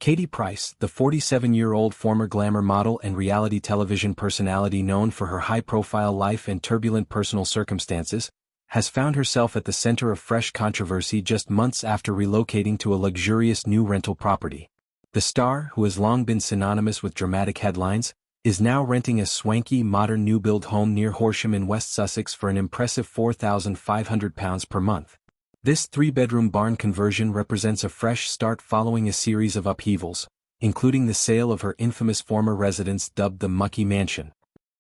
Katie Price, the 47-year-old former glamour model and reality television personality known for her high-profile life and turbulent personal circumstances, has found herself at the center of fresh controversy just months after relocating to a luxurious new rental property. The star, who has long been synonymous with dramatic headlines, is now renting a swanky, modern new-build home near Horsham in West Sussex for an impressive £4,500 per month. This three-bedroom barn conversion represents a fresh start following a series of upheavals, including the sale of her infamous former residence dubbed the Mucky Mansion.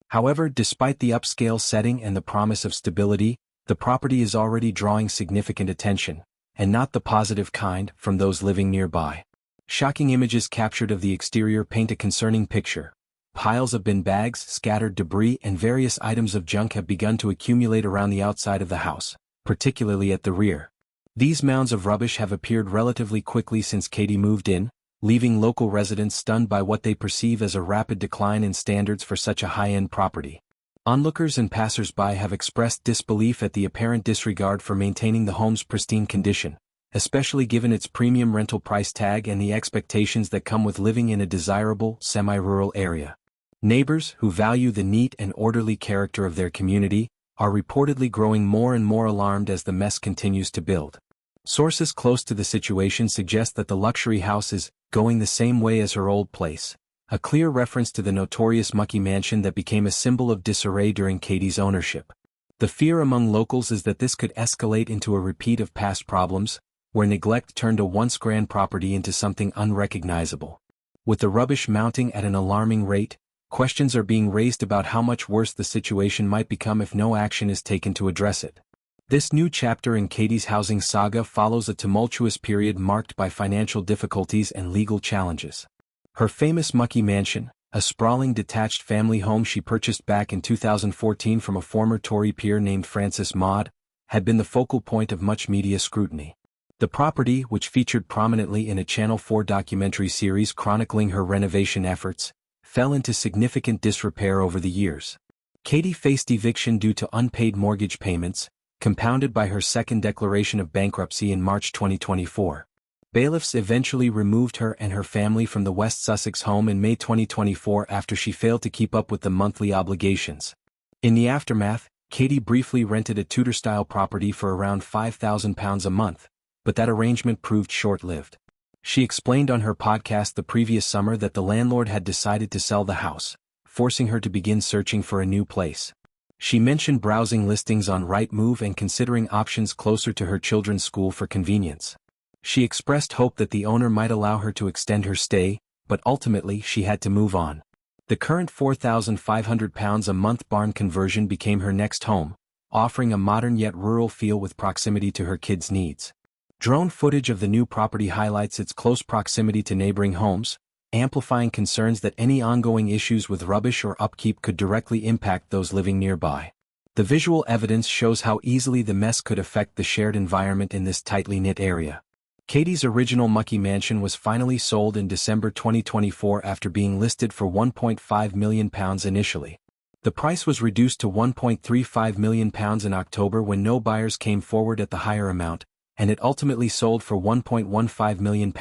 However, despite the upscale setting and the promise of stability, the property is already drawing significant attention, and not the positive kind, from those living nearby. Shocking images captured of the exterior paint a concerning picture. Piles of bin bags, scattered debris, and various items of junk have begun to accumulate around the outside of the house, particularly at the rear. These mounds of rubbish have appeared relatively quickly since Katie moved in, leaving local residents stunned by what they perceive as a rapid decline in standards for such a high-end property. Onlookers and passers-by have expressed disbelief at the apparent disregard for maintaining the home's pristine condition, especially given its premium rental price tag and the expectations that come with living in a desirable, semi-rural area. Neighbors, who value the neat and orderly character of their community, are reportedly growing more and more alarmed as the mess continues to build. Sources close to the situation suggest that the luxury house is going the same way as her old place, a clear reference to the notorious Mucky Mansion that became a symbol of disarray during Katie's ownership. The fear among locals is that this could escalate into a repeat of past problems, where neglect turned a once grand property into something unrecognizable. With the rubbish mounting at an alarming rate, questions are being raised about how much worse the situation might become if no action is taken to address it. This new chapter in Katie's housing saga follows a tumultuous period marked by financial difficulties and legal challenges. Her famous Mucky Mansion, a sprawling detached family home she purchased back in 2014 from a former Tory peer named Francis Maud, had been the focal point of much media scrutiny. The property, which featured prominently in a Channel 4 documentary series chronicling her renovation efforts, fell into significant disrepair over the years. Katie faced eviction due to unpaid mortgage payments, compounded by her second declaration of bankruptcy in March 2024. Bailiffs eventually removed her and her family from the West Sussex home in May 2024 after she failed to keep up with the monthly obligations. In the aftermath, Katie briefly rented a Tudor-style property for around £5,000 a month, but that arrangement proved short-lived. She explained on her podcast the previous summer that the landlord had decided to sell the house, forcing her to begin searching for a new place. She mentioned browsing listings on Rightmove and considering options closer to her children's school for convenience. She expressed hope that the owner might allow her to extend her stay, but ultimately she had to move on. The current £4,500 a month barn conversion became her next home, offering a modern yet rural feel with proximity to her kids' needs. Drone footage of the new property highlights its close proximity to neighboring homes, amplifying concerns that any ongoing issues with rubbish or upkeep could directly impact those living nearby. The visual evidence shows how easily the mess could affect the shared environment in this tightly knit area. Katie's original Mucky Mansion was finally sold in December 2024 after being listed for £1.5 million initially. The price was reduced to £1.35 million in October when no buyers came forward at the higher amount, and it ultimately sold for £1.15 million,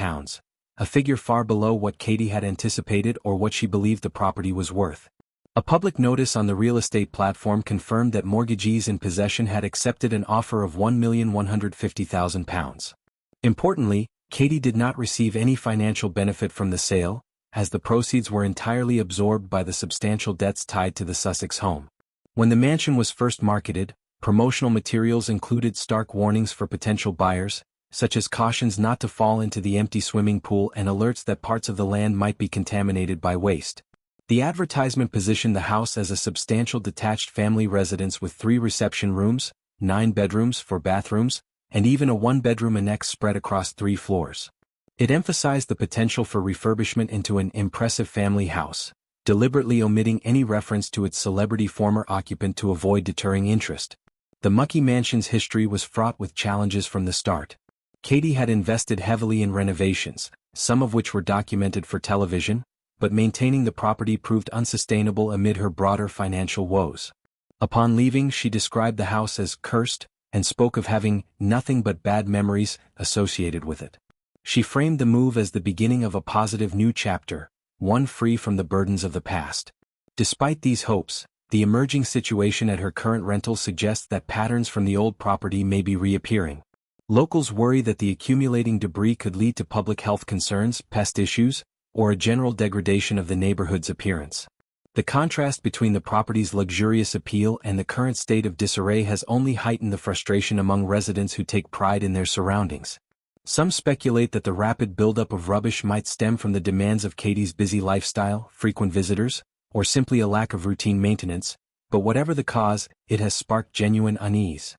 a figure far below what Katie had anticipated or what she believed the property was worth. A public notice on the real estate platform confirmed that mortgagees in possession had accepted an offer of £1,150,000. Importantly, Katie did not receive any financial benefit from the sale, as the proceeds were entirely absorbed by the substantial debts tied to the Sussex home. When the mansion was first marketed, promotional materials included stark warnings for potential buyers, such as cautions not to fall into the empty swimming pool and alerts that parts of the land might be contaminated by waste. The advertisement positioned the house as a substantial detached family residence with 3 reception rooms, 9 bedrooms, 4 bathrooms, and even a 1-bedroom annex spread across 3 floors. It emphasized the potential for refurbishment into an impressive family house, deliberately omitting any reference to its celebrity former occupant to avoid deterring interest. The Mucky Mansion's history was fraught with challenges from the start. Katie had invested heavily in renovations, some of which were documented for television, but maintaining the property proved unsustainable amid her broader financial woes. Upon leaving, she described the house as cursed and spoke of having nothing but bad memories associated with it. She framed the move as the beginning of a positive new chapter, one free from the burdens of the past. Despite these hopes, the emerging situation at her current rental suggests that patterns from the old property may be reappearing. Locals worry that the accumulating debris could lead to public health concerns, pest issues, or a general degradation of the neighborhood's appearance. The contrast between the property's luxurious appeal and the current state of disarray has only heightened the frustration among residents who take pride in their surroundings. Some speculate that the rapid buildup of rubbish might stem from the demands of Katie's busy lifestyle, frequent visitors, or simply a lack of routine maintenance, but whatever the cause, it has sparked genuine unease.